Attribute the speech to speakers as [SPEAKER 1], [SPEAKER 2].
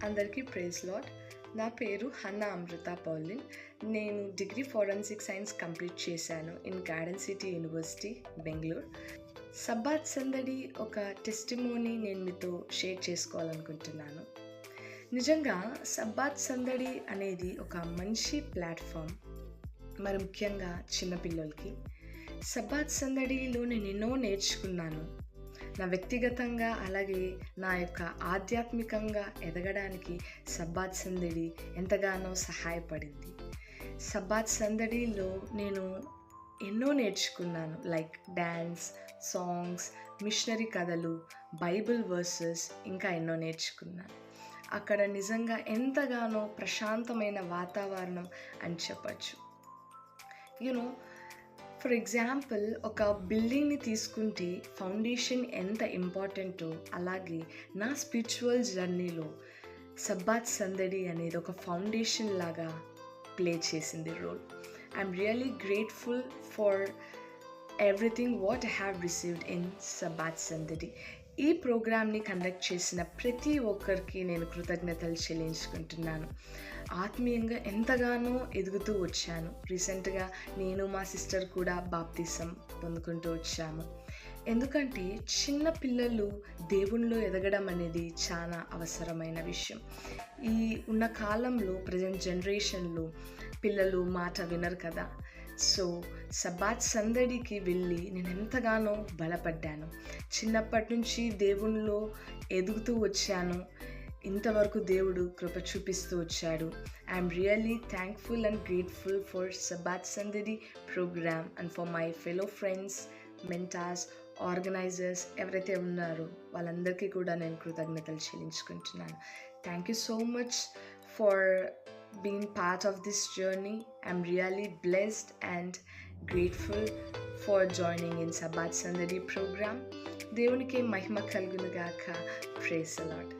[SPEAKER 1] అందరికీ praise lord. నా పేరు హన్నా అమృత పౌలిన్. నేను డిగ్రీ ఫోరెన్సిక్ సైన్స్ కంప్లీట్ చేశాను in garden city university Bengaluru. Sabbath Sandadi ఒక టెస్టిమోనీ నేను మీతో షేర్ చేసుకోవాలనుకుంటున్నాను. నిజంగా సబ్బాత్ సందడి అనేది ఒక మంచి ప్లాట్ఫామ్, మరి ముఖ్యంగా చిన్నపిల్లలకి. సబ్బాత్ సందడిలో నేను ఎన్నో నేర్చుకున్నాను. నా వ్యక్తిగతంగా అలాగే నా యొక్క ఆధ్యాత్మికంగా ఎదగడానికి సబ్బాత్ సందడి ఎంతగానో సహాయపడింది. సబ్బాత్ సందడిలో నేను ఎన్నో నేర్చుకున్నాను, లైక్ డ్యాన్స్, సాంగ్స్, మిషనరీ కథలు, బైబిల్ వర్సెస్, ఇంకా ఎన్నో నేర్చుకున్నాను. అక్కడ నిజంగా ఎంతగానో ప్రశాంతమైన వాతావరణం అని చెప్పచ్చు. యూనో, ఫర్ ఎగ్జాంపుల్, ఒక బిల్డింగ్ని తీసుకుంటే ఫౌండేషన్ ఎంత ఇంపార్టెంటో, అలాగే నా స్పిరిచువల్ జర్నీలో సబ్బాత్ సందడి అనేది ఒక ఫౌండేషన్ లాగా ప్లే చేసింది role. I'm really grateful for everything what I have received in Sabbath Sandadi. ఈ ప్రోగ్రామ్ని కండక్ట్ చేసిన ప్రతి ఒక్కరికి నేను కృతజ్ఞతలు చెల్లించుకుంటున్నాను. ఆత్మీయంగా ఎంతగానో ఎదుగుతూ వచ్చాను. రీసెంట్గా నేను మా సిస్టర్ కూడా బాప్తిసం పొందుకుంటూ వచ్చాము. ఎందుకంటే చిన్న పిల్లలు దేవునిలో ఎదగడం అనేది చాలా అవసరమైన విషయం. ఈ ఉన్న కాలంలో, ప్రజెంట్ జనరేషన్లో పిల్లలు మాట వినరు కదా. సో సబ్బాత్ సందడికి వెళ్ళి నేను ఎంతగానో బలపడ్డాను. చిన్నప్పటి నుంచి దేవునిలో ఎదుగుతూ వచ్చాను. ఇంతవరకు దేవుడు కృప చూపిస్తూ వచ్చాడు. I'm really thankful and grateful for Sabbath సందడి program and for my fellow friends, mentors, organizers ఎవరైతే ఉన్నారో వాళ్ళందరికీ కూడా నేను కృతజ్ఞతలు చెల్లించుకుంటున్నాను. Thank you so much for being part of this journey. I'm really blessed and grateful for joining in Sabbath Sandadi program. దేవునికి మహిమ కలుగును గాక. Praise the lord.